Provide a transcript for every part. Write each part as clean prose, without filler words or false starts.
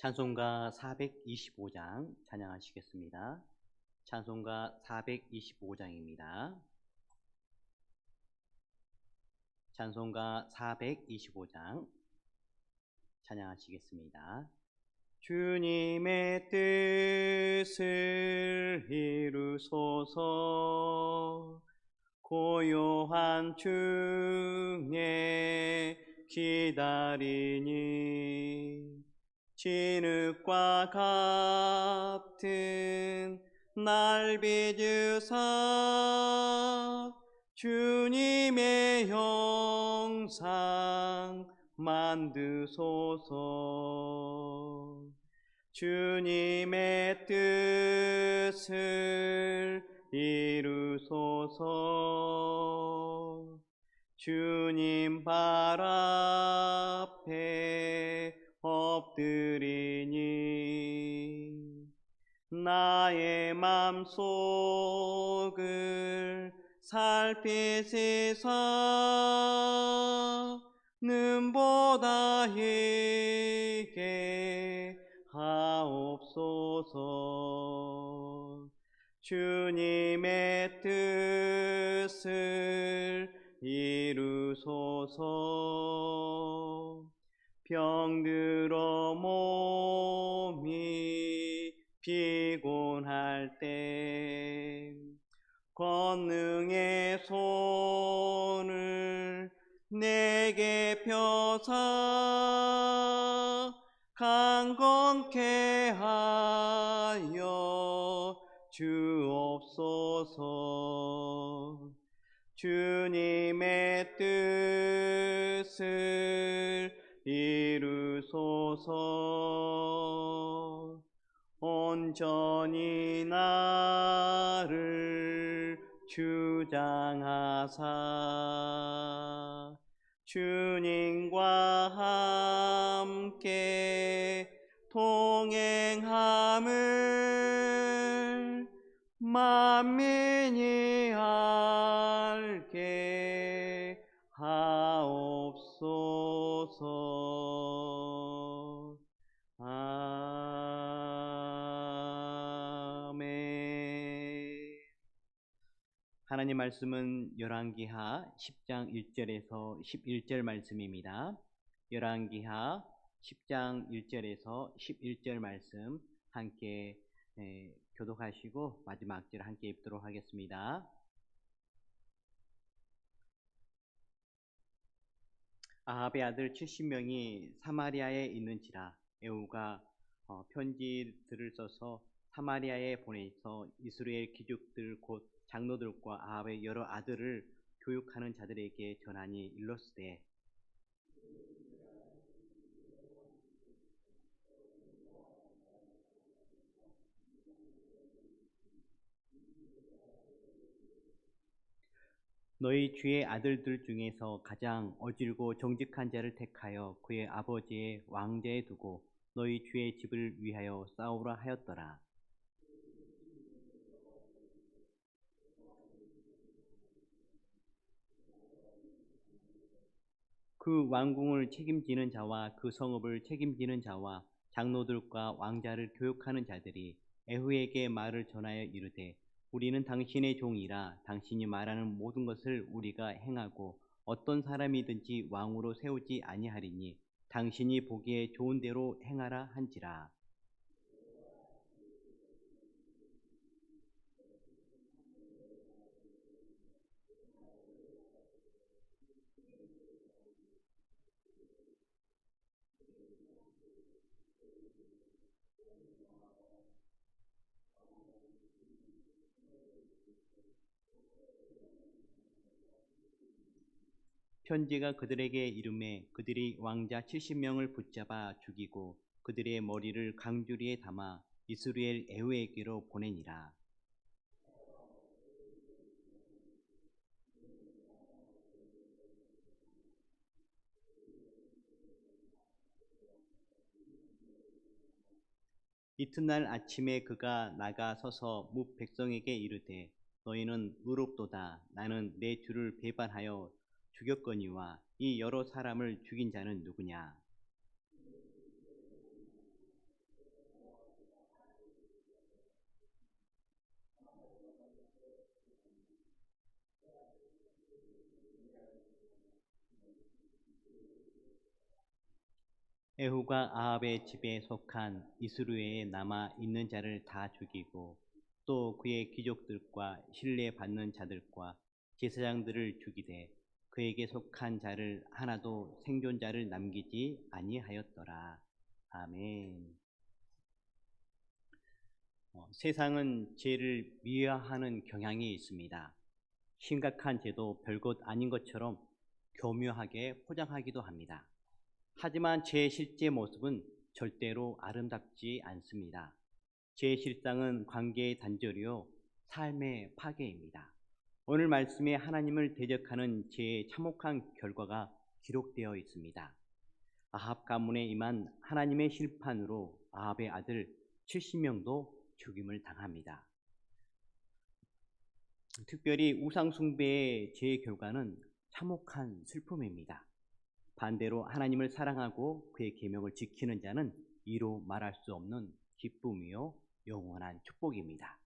찬송가 425장 찬양하시겠습니다. 찬송가 425장입니다. 찬송가 425장 찬양하시겠습니다. 주님의 뜻을 이루소서. 고요한 중에 기다리니 진흙과 같은 날 빚으사 주님의 형상 만드소서. 주님의 뜻을 이루소서. 주님 발 앞에 엎드리니 나의 맘속을 살피시사 눈보다 희게 하옵소서. 주님의 뜻을 이루소서. 병들어 몸이 피곤할 때 권능의 손을 내게 펴사 강건케 하여 주옵소서. 주님의 뜻을 이루소서. 온전히 나를 주장하사 주님과 함께 동행함을 만민이 알게 하옵소서. 아멘. 하나님 말씀은 열왕기하 10장 1절에서 11절 말씀입니다. 열왕기하 10장 1절에서 11절 말씀 함께 교독하시고 마지막 절 함께 읽도록 하겠습니다. 아합의 아들 70명이 사마리아에 있는지라 에후가 편지들을 써서 사마리아에 보내서 이스라엘 귀족들 곧 장로들과 아합의 여러 아들을 교육하는 자들에게 전하니 일렀으되 너희 주의 아들들 중에서 가장 어질고 정직한 자를 택하여 그의 아버지의 왕좌에 두고 너희 주의 집을 위하여 싸우라 하였더라. 그 왕궁을 책임지는 자와 그 성읍을 책임지는 자와 장로들과 왕자를 교육하는 자들이 에후에게 말을 전하여 이르되 우리는 당신의 종이라 당신이 말하는 모든 것을 우리가 행하고 어떤 사람이든지 왕으로 세우지 아니하리니 당신이 보기에 좋은 대로 행하라 한지라. 편지가 그들에게 이르매 그들이 왕자 70명을 붙잡아 죽이고 그들의 머리를 강주리에 담아 이스라엘 에후에게로 보내니라. 이튿날 아침에 그가 나가 서서 뭇 백성에게 이르되 너희는 의롭도다. 나는 내 주를 배반하여 죽였거니와 이 여러 사람을 죽인 자는 누구냐? 에후가 아합의 집에 속한 이스루엘에 남아 있는 자를 다 죽이고 또 그의 귀족들과 신뢰받는 자들과 제사장들을 죽이되 그에게 속한 자를 하나도 생존자를 남기지 아니하였더라. 아멘. 세상은 죄를 미화하는 경향이 있습니다. 심각한 죄도 별것 아닌 것처럼 교묘하게 포장하기도 합니다. 하지만 죄의 실제 모습은 절대로 아름답지 않습니다. 죄의 실상은 관계의 단절이요 삶의 파괴입니다. 오늘 말씀에 하나님을 대적하는 죄의 참혹한 결과가 기록되어 있습니다. 아합 가문에 임한 하나님의 심판으로 아합의 아들 70명도 죽임을 당합니다. 특별히 우상 숭배의 죄의 결과는 참혹한 슬픔입니다. 반대로 하나님을 사랑하고 그의 계명을 지키는 자는 이로 말할 수 없는 기쁨이요 영원한 축복입니다.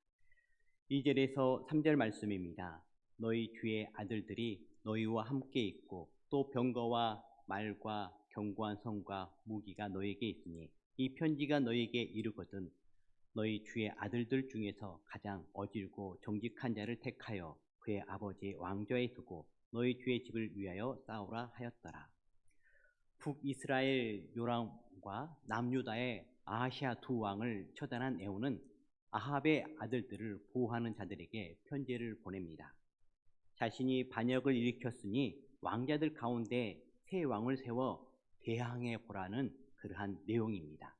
2절에서 3절 말씀입니다. 너희 주의 아들들이 너희와 함께 있고 또 병거와 말과 견고한 성과 무기가 너희에게 있으니 이 편지가 너희에게 이르거든 너희 주의 아들들 중에서 가장 어질고 정직한 자를 택하여 그의 아버지의 왕좌에 두고 너희 주의 집을 위하여 싸우라 하였더라. 북이스라엘 요람과 남유다의 아하시아 두 왕을 처단한 에후는 아합의 아들들을 보호하는 자들에게 편지를 보냅니다. 자신이 반역을 일으켰으니 왕자들 가운데 새 왕을 세워 대항해 보라는 그러한 내용입니다.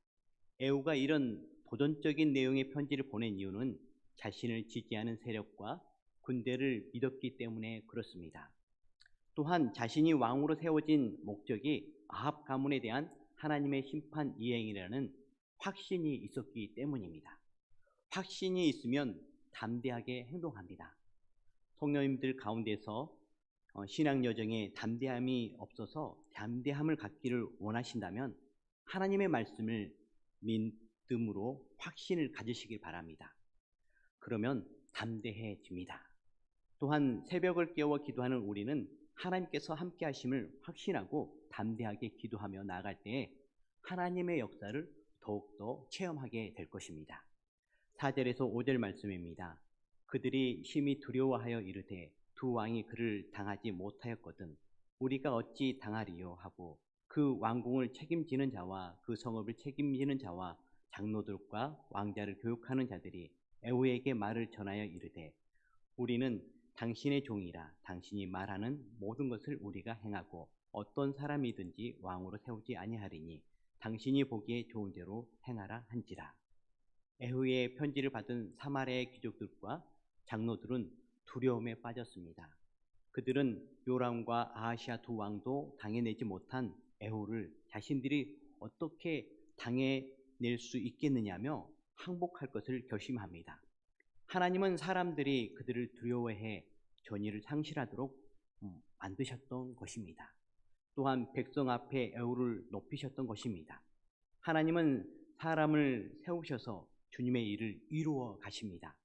에후가 이런 도전적인 내용의 편지를 보낸 이유는 자신을 지지하는 세력과 군대를 믿었기 때문에 그렇습니다. 또한 자신이 왕으로 세워진 목적이 아합 가문에 대한 하나님의 심판 이행이라는 확신이 있었기 때문입니다. 확신이 있으면 담대하게 행동합니다. 성도님들 가운데서 신앙 여정에 담대함이 없어서 담대함을 갖기를 원하신다면 하나님의 말씀을 믿음으로 확신을 가지시길 바랍니다. 그러면 담대해집니다. 또한 새벽을 깨워 기도하는 우리는 하나님께서 함께 하심을 확신하고 담대하게 기도하며 나아갈 때에 하나님의 역사를 더욱더 체험하게 될 것입니다. 4절에서 5절 말씀입니다. 그들이 심히 두려워하여 이르되 두 왕이 그를 당하지 못하였거든 우리가 어찌 당하리요 하고 그 왕궁을 책임지는 자와 그 성읍을 책임지는 자와 장로들과 왕자를 교육하는 자들이 에후에게 말을 전하여 이르되 우리는 당신의 종이라 당신이 말하는 모든 것을 우리가 행하고 어떤 사람이든지 왕으로 세우지 아니하리니 당신이 보기에 좋은 대로 행하라 한지라. 에후의 편지를 받은 사마리아의 귀족들과 장로들은 두려움에 빠졌습니다. 그들은 요람과 아하시아 두 왕도 당해내지 못한 에후를 자신들이 어떻게 당해낼 수 있겠느냐며 항복할 것을 결심합니다. 하나님은 사람들이 그들을 두려워해 전의를 상실하도록 만드셨던 것입니다. 또한 백성 앞에 에후를 높이셨던 것입니다. 하나님은 사람을 세우셔서 주님의 일을 이루어 가십니다.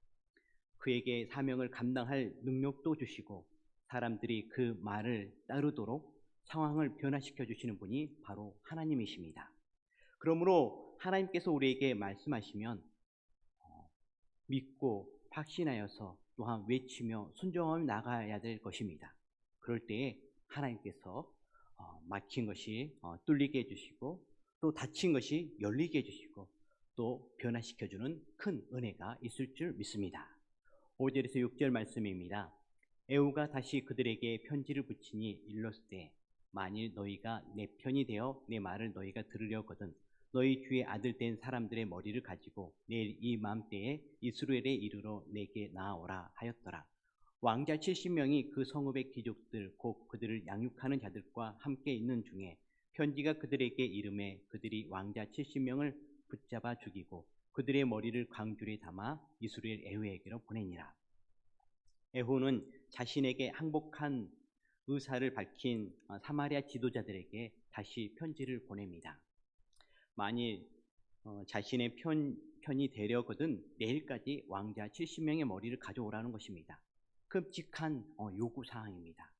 그에게 사명을 감당할 능력도 주시고 사람들이 그 말을 따르도록 상황을 변화시켜 주시는 분이 바로 하나님이십니다. 그러므로 하나님께서 우리에게 말씀하시면 믿고 확신하여서 또한 외치며 순종하며 나가야 될 것입니다. 그럴 때에 하나님께서 막힌 것이 뚫리게 해주시고 또 닫힌 것이 열리게 해주시고 또 변화시켜주는 큰 은혜가 있을 줄 믿습니다. 5절에서 6절 말씀입니다. 에후가 다시 그들에게 편지를 붙이니 일렀으되 만일 너희가 내 편이 되어 내 말을 너희가 들으려거든 너희 주의 아들 된 사람들의 머리를 가지고 내일 이 맘때에 이스라엘에 이르러 내게 나아오라 하였더라. 왕자 70명이 그 성읍의 귀족들 곧 그들을 양육하는 자들과 함께 있는 중에 편지가 그들에게 이름에 그들이 왕자 70명을 붙잡아 죽이고 그들의 머리를 광줄에 담아 이스라엘 에후에게로 보내니라. 에후는 자신에게 항복한 의사를 밝힌 사마리아 지도자들에게 다시 편지를 보냅니다. 만일 자신의 편이 되려거든 내일까지 왕자 70명의 머리를 가져오라는 것입니다. 끔찍한 요구사항입니다.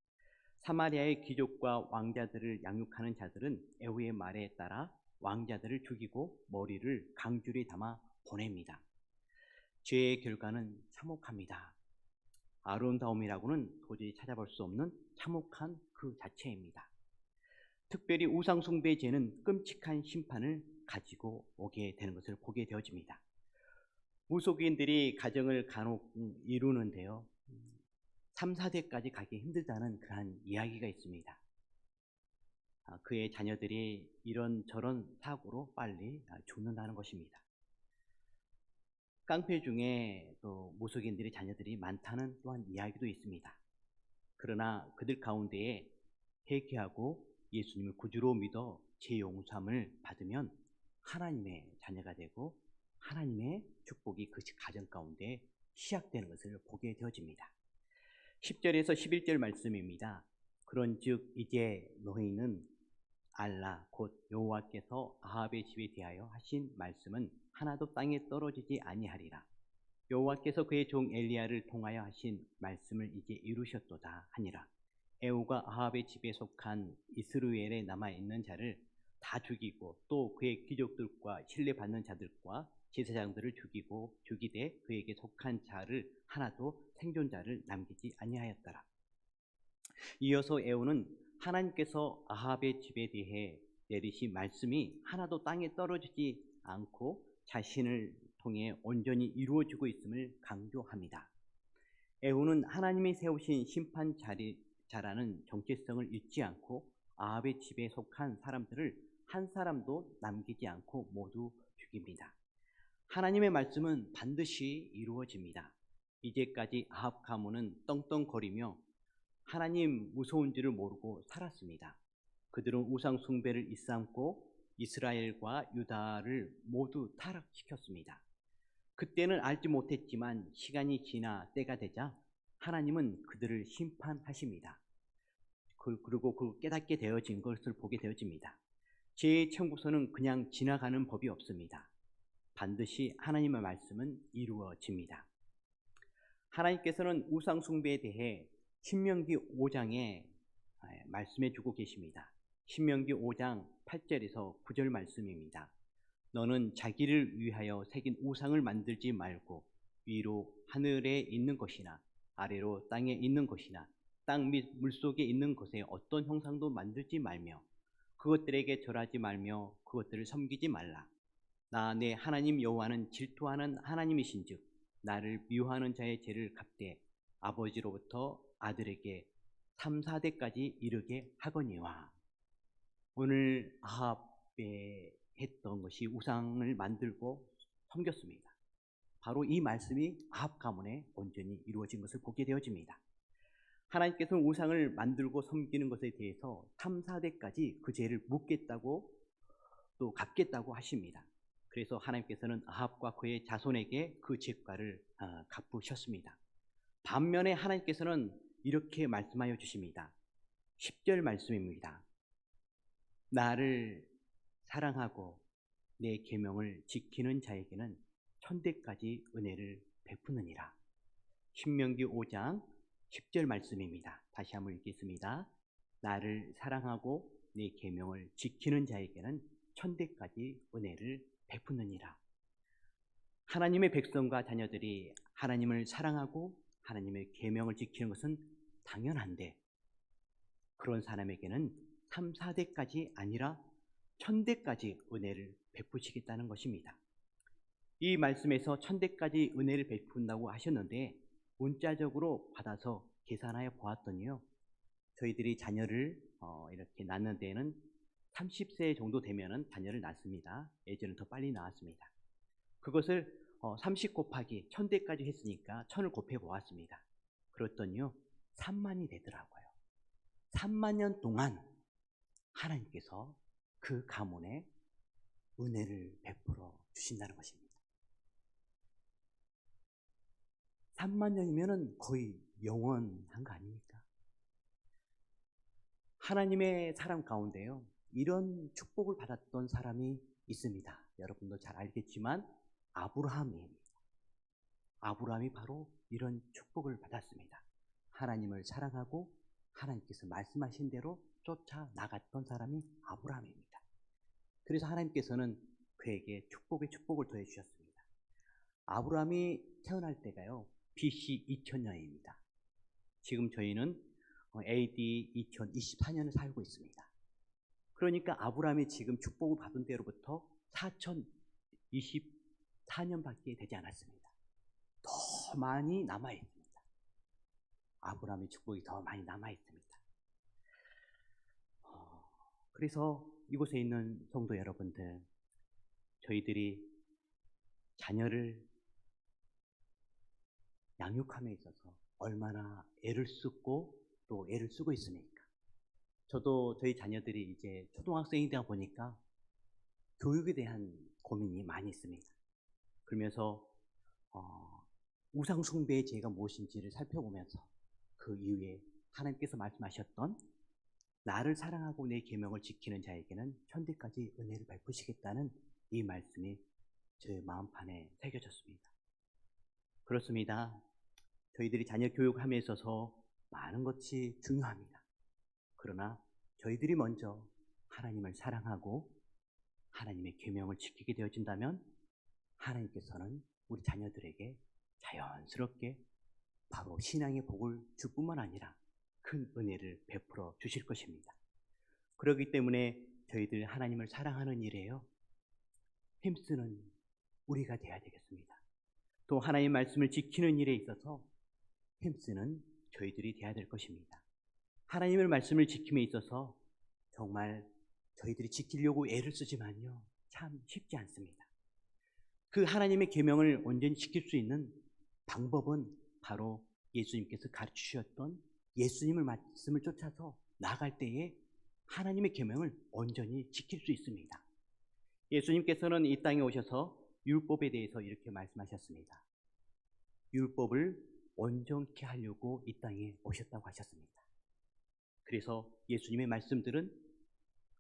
사마리아의 귀족과 왕자들을 양육하는 자들은 에후의 말에 따라 왕자들을 죽이고 머리를 강줄에 담아 보냅니다. 죄의 결과는 참혹합니다. 아름다움이라고는 도저히 찾아볼 수 없는 참혹한 그 자체입니다. 특별히 우상숭배죄는 끔찍한 심판을 가지고 오게 되는 것을 보게 되어집니다. 무속인들이 가정을 간혹 이루는데요, 3, 4대까지 가기 힘들다는 그러한 이야기가 있습니다. 그의 자녀들이 이런저런 사고로 빨리 죽는다는 것입니다. 깡패 중에 또 무속인들의 자녀들이 많다는 또한 이야기도 있습니다. 그러나 그들 가운데에 회개하고 예수님을 구주로 믿어 죄용서함을 받으면 하나님의 자녀가 되고 하나님의 축복이 그 가정 가운데 시작되는 것을 보게 되어집니다. 10절에서 11절 말씀입니다. 그런즉 이제 너희는 알라 곧 여호와께서 아합의 집에 대하여 하신 말씀은 하나도 땅에 떨어지지 아니하리라. 여호와께서 그의 종 엘리야를 통하여 하신 말씀을 이제 이루셨도다 하니라. 에후가 아합의 집에 속한 이스라엘에 남아있는 자를 다 죽이고 또 그의 귀족들과 신뢰받는 자들과 제사장들을 죽이되 그에게 속한 자를 하나도 생존자를 남기지 아니하였더라. 이어서 에후는 하나님께서 아합의 집에 대해 내리신 말씀이 하나도 땅에 떨어지지 않고 자신을 통해 온전히 이루어지고 있음을 강조합니다. 에후는 하나님이 세우신 심판자라는 정체성을 잊지 않고 아합의 집에 속한 사람들을 한 사람도 남기지 않고 모두 죽입니다. 하나님의 말씀은 반드시 이루어집니다. 이제까지 아합 가문은 떵떵거리며 하나님 무서운지를 모르고 살았습니다. 그들은 우상 숭배를 일삼고 이스라엘과 유다를 모두 타락시켰습니다. 그때는 알지 못했지만 시간이 지나 때가 되자 하나님은 그들을 심판하십니다. 그리고 그 깨닫게 되어진 것을 보게 되어집니다. 죄의 청구서는 그냥 지나가는 법이 없습니다. 반드시 하나님의 말씀은 이루어집니다. 하나님께서는 우상 숭배에 대해 신명기 5장에 말씀해 주고 계십니다. 신명기 5장 8절에서 9절 말씀입니다. 너는 자기를 위하여 새긴 우상을 만들지 말고 위로 하늘에 있는 것이나 아래로 땅에 있는 것이나 땅 및 물속에 있는 것에 어떤 형상도 만들지 말며 그것들에게 절하지 말며 그것들을 섬기지 말라. 나 내 하나님 여호와는 질투하는 하나님이신즉 나를 미워하는 자의 죄를 갚되 아버지로부터 아들에게 3, 4대까지 이르게 하거니와. 오늘 아합에 했던 것이 우상을 만들고 섬겼습니다. 바로 이 말씀이 아합 가문에 온전히 이루어진 것을 보게 되어집니다. 하나님께서는 우상을 만들고 섬기는 것에 대해서 3, 4대까지 그 죄를 묻겠다고 또 갚겠다고 하십니다. 그래서 하나님께서는 아합과 그의 자손에게 그 죄가를 갚으셨습니다. 반면에 하나님께서는 이렇게 말씀하여 주십니다. 10절 말씀입니다. 나를 사랑하고 내 계명을 지키는 자에게는 천대까지 은혜를 베푸느니라. 신명기 5장 10절 말씀입니다. 다시 한번 읽겠습니다. 나를 사랑하고 내 계명을 지키는 자에게는 천대까지 은혜를 베푸느니라. 하나님의 백성과 자녀들이 하나님을 사랑하고 하나님의 계명을 지키는 것은 당연한데 그런 사람에게는 3, 4대까지 아니라 천대까지 은혜를 베푸시겠다는 것입니다. 이 말씀에서 천대까지 은혜를 베푼다고 하셨는데 문자적으로 받아서 계산하여 보았더니요, 저희들이 자녀를 이렇게 낳는 데에는 30세 정도 되면은 자녀를 낳습니다. 예전엔 더 빨리 낳았습니다. 그것을 30 곱하기 1000대까지 했으니까 1000을 곱해 보았습니다. 그랬더니요 3만이 되더라고요. 3만 년 동안 하나님께서 그 가문에 은혜를 베풀어 주신다는 것입니다. 3만 년이면 거의 영원한 거 아닙니까? 하나님의 사람 가운데요, 이런 축복을 받았던 사람이 있습니다. 여러분도 잘 알겠지만 아브라함입니다. 아브라함이 바로 이런 축복을 받았습니다. 하나님을 사랑하고 하나님께서 말씀하신 대로 쫓아 나갔던 사람이 아브라함입니다. 그래서 하나님께서는 그에게 축복을 더해 주셨습니다. 아브라함이 태어날 때가요, BC 2000년입니다. 지금 저희는 AD 2024년을 살고 있습니다. 그러니까 아브라함이 지금 축복을 받은 때로부터 4024년밖에 되지 않았습니다. 더 많이 남아 있습니다. 아브라함의 축복이 더 많이 남아 있습니다. 그래서 이곳에 있는 성도 여러분들, 저희들이 자녀를 양육함에 있어서 얼마나 애를 쓰고 또 애를 쓰고 있습니까? 저도 저희 자녀들이 이제 초등학생이다 보니까 교육에 대한 고민이 많이 있습니다. 그러면서 우상 숭배의 죄가 무엇인지를 살펴보면서 그 이후에 하나님께서 말씀하셨던 나를 사랑하고 내 계명을 지키는 자에게는 천대까지 은혜를 베푸시겠다는 이 말씀이 저의 마음판에 새겨졌습니다. 그렇습니다. 저희들이 자녀 교육함에 있어서 많은 것이 중요합니다. 그러나 저희들이 먼저 하나님을 사랑하고 하나님의 계명을 지키게 되어진다면 하나님께서는 우리 자녀들에게 자연스럽게 바로 신앙의 복을 줄 뿐만 아니라 큰 은혜를 베풀어 주실 것입니다. 그렇기 때문에 저희들 하나님을 사랑하는 일에요, 힘쓰는 우리가 되어야 되겠습니다. 또 하나님의 말씀을 지키는 일에 있어서 힘쓰는 저희들이 되어야 될 것입니다. 하나님의 말씀을 지킴에 있어서 정말 저희들이 지키려고 애를 쓰지만요, 참 쉽지 않습니다. 그 하나님의 계명을 온전히 지킬 수 있는 방법은 바로 예수님께서 가르치셨던 예수님의 말씀을 쫓아서 나아갈 때에 하나님의 계명을 온전히 지킬 수 있습니다. 예수님께서는 이 땅에 오셔서 율법에 대해서 이렇게 말씀하셨습니다. 율법을 온전케 하려고 이 땅에 오셨다고 하셨습니다. 그래서 예수님의 말씀들은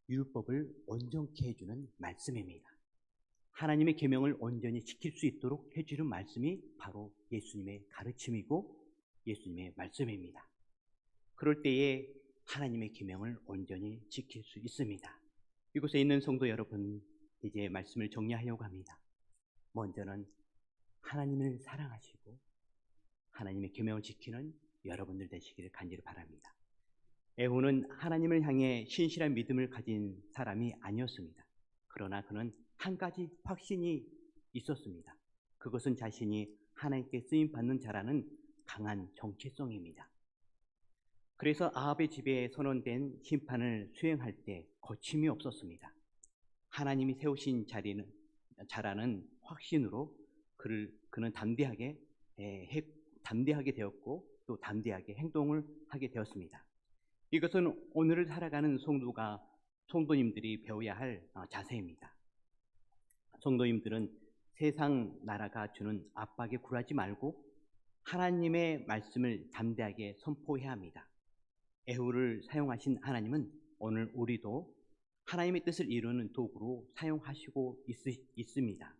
율법을 온전케 해주는 말씀입니다. 하나님의 계명을 온전히 지킬 수 있도록 해주는 말씀이 바로 예수님의 가르침이고 예수님의 말씀입니다. 그럴 때에 하나님의 계명을 온전히 지킬 수 있습니다. 이곳에 있는 성도 여러분, 이제 말씀을 정리하려고 합니다. 먼저는 하나님을 사랑하시고 하나님의 계명을 지키는 여러분들 되시기를 간절히 바랍니다. 에후는 하나님을 향해 신실한 믿음을 가진 사람이 아니었습니다. 그러나 그는 한 가지 확신이 있었습니다. 그것은 자신이 하나님께 쓰임받는 자라는 강한 정체성입니다. 그래서 아합의 집에 선언된 심판을 수행할 때 거침이 없었습니다. 하나님이 세우신 자라는 확신으로 그는 담대하게 되었고 또 담대하게 행동을 하게 되었습니다. 이것은 오늘을 살아가는 성도님들이 배워야 할 자세입니다. 성도님들은 세상 나라가 주는 압박에 굴하지 말고 하나님의 말씀을 담대하게 선포해야 합니다. 에후를 사용하신 하나님은 오늘 우리도 하나님의 뜻을 이루는 도구로 사용하시고 있습니다.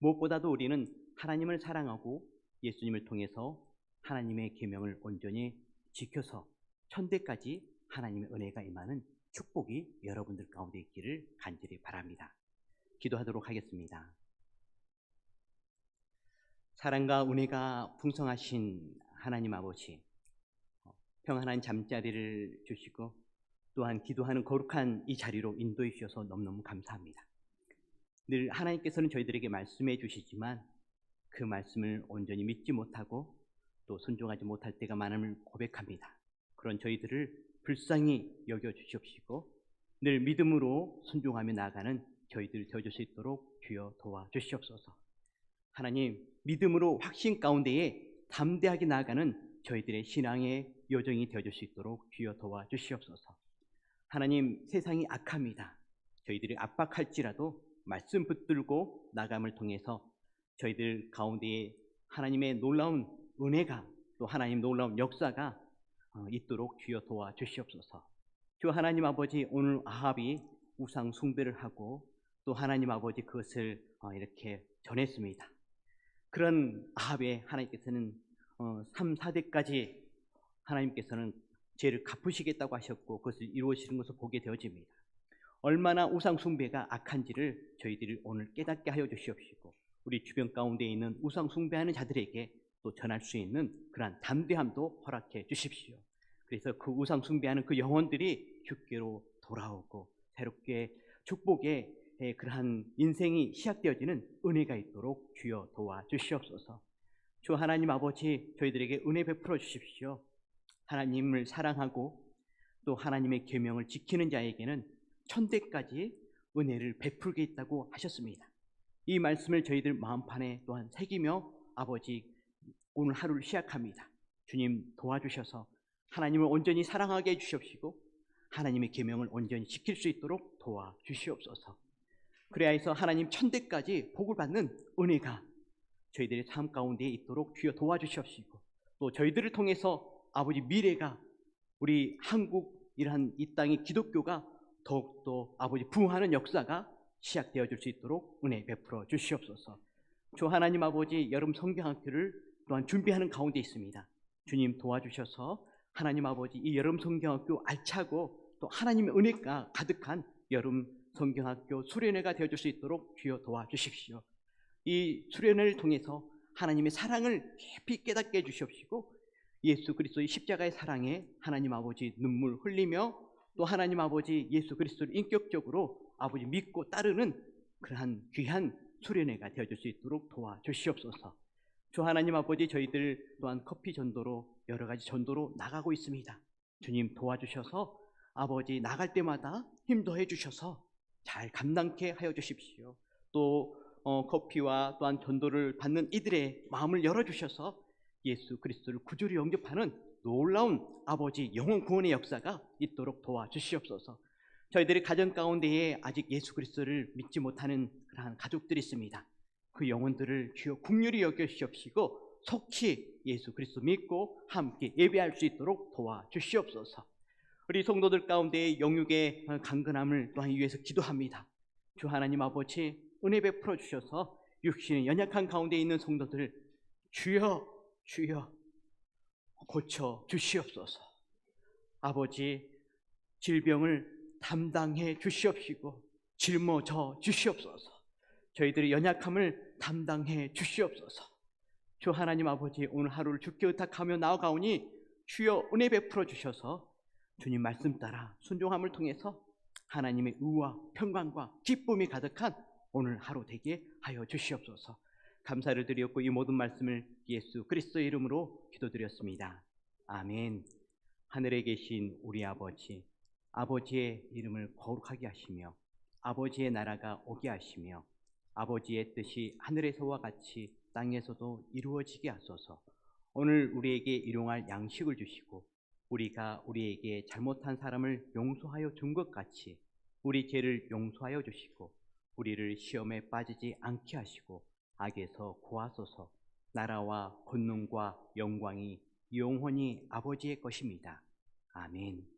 무엇보다도 우리는 하나님을 사랑하고 예수님을 통해서 하나님의 계명을 온전히 지켜서 천대까지 하나님의 은혜가 임하는 축복이 여러분들 가운데 있기를 간절히 바랍니다. 기도하도록 하겠습니다. 사랑과 은혜가 풍성하신 하나님 아버지, 평안한 잠자리를 주시고 또한 기도하는 거룩한 이 자리로 인도해 주셔서 너무너무 감사합니다. 늘 하나님께서는 저희들에게 말씀해 주시지만 그 말씀을 온전히 믿지 못하고 또 순종하지 못할 때가 많음을 고백합니다. 그런 저희들을 불쌍히 여겨 주시옵시고 늘 믿음으로 순종하며 나아가는 저희들 되어줄 수 있도록 주여 도와주시옵소서. 하나님, 믿음으로 확신 가운데에 담대하게 나아가는 저희들의 신앙의 여정이 되어줄 수 있도록 주여 도와주시옵소서. 하나님, 세상이 악합니다. 저희들이 압박할지라도 말씀 붙들고 나감을 통해서 저희들 가운데에 하나님의 놀라운 은혜가 또 하나님 놀라운 역사가 있도록 주여 도와주시옵소서. 주 하나님 아버지, 오늘 아합이 우상 숭배를 하고 또 하나님 아버지 그것을 이렇게 전했습니다. 그런 아합에 하나님께서는 3, 4대까지 하나님께서는 죄를 갚으시겠다고 하셨고 그것을 이루어지는 것을 보게 되어집니다. 얼마나 우상 숭배가 악한지를 저희들이 오늘 깨닫게 하여 주시옵시고, 우리 주변 가운데 있는 우상 숭배하는 자들에게 또 전할 수 있는 그러한 담대함도 허락해 주십시오. 그래서 그 우상 숭배하는 그 영혼들이 주께로 돌아오고 새롭게 축복의 그러한 인생이 시작되어지는 은혜가 있도록 주여 도와주시옵소서. 주 하나님 아버지, 저희들에게 은혜 베풀어 주십시오. 하나님을 사랑하고 또 하나님의 계명을 지키는 자에게는 천대까지 은혜를 베풀게 있다고 하셨습니다. 이 말씀을 저희들 마음판에 또한 새기며 아버지 오늘 하루를 시작합니다. 주님 도와주셔서 하나님을 온전히 사랑하게 해주시옵시고 하나님의 계명을 온전히 지킬 수 있도록 도와주시옵소서. 그래야 해서 하나님 천대까지 복을 받는 은혜가 저희들의 삶 가운데 있도록 주여 도와주시옵시고, 또 저희들을 통해서 아버지 미래가 우리 한국이란 이 땅의 기독교가 더욱더 아버지 부흥하는 역사가 시작되어 줄 수 있도록 은혜 베풀어 주시옵소서. 주 하나님 아버지, 여름 성경학교를 또한 준비하는 가운데 있습니다. 주님 도와주셔서 하나님 아버지 이 여름 성경학교 알차고 또 하나님의 은혜가 가득한 여름 성경학교 수련회가 되어줄 수 있도록 주여 도와주십시오. 이 수련회를 통해서 하나님의 사랑을 깊이 깨닫게 해주시옵시고 예수 그리스도의 십자가의 사랑에 하나님 아버지 눈물 흘리며 또 하나님 아버지 예수 그리스도를 인격적으로 아버지 믿고 따르는 그러한 귀한 수련회가 되어줄 수 있도록 도와주시옵소서. 주 하나님 아버지, 저희들 또한 커피 전도로 여러 가지 전도로 나가고 있습니다. 주님 도와주셔서 아버지 나갈 때마다 힘도 해주셔서 잘 감당케 하여 주십시오. 또 커피와 또한 전도를 받는 이들의 마음을 열어주셔서 예수 그리스도를 구주로 영접하는 놀라운 아버지 영혼 구원의 역사가 있도록 도와주시옵소서. 저희들의 가정 가운데에 아직 예수 그리스도를 믿지 못하는 그러한 가족들이 있습니다. 그 영혼들을 주여 긍휼히 여겨주시옵시고 속히 예수 그리스도 믿고 함께 예배할 수 있도록 도와주시옵소서. 우리 성도들 가운데 영육의 강건함을 또한 위해서 기도합니다. 주 하나님 아버지 은혜 베풀어 주셔서 육신의 연약한 가운데 있는 성도들 주여 고쳐 주시옵소서. 아버지 질병을 담당해 주시옵시고 짊어져 주시옵소서. 저희들의 연약함을 담당해 주시옵소서. 주 하나님 아버지, 오늘 하루를 주께 의탁하며 나아가오니 주여 은혜 베풀어 주셔서 주님 말씀 따라 순종함을 통해서 하나님의 의와 평강과 기쁨이 가득한 오늘 하루 되게 하여 주시옵소서. 감사를 드렸고 이 모든 말씀을 예수 그리스도의 이름으로 기도드렸습니다. 아멘. 하늘에 계신 우리 아버지, 아버지의 이름을 거룩하게 하시며 아버지의 나라가 오게 하시며 아버지의 뜻이 하늘에서와 같이 땅에서도 이루어지게 하소서. 오늘 우리에게 일용할 양식을 주시고 우리가 우리에게 잘못한 사람을 용서하여 준 것 같이 우리 죄를 용서하여 주시고 우리를 시험에 빠지지 않게 하시고 악에서 구하소서. 나라와 권능과 영광이 영원히 아버지의 것입니다. 아멘.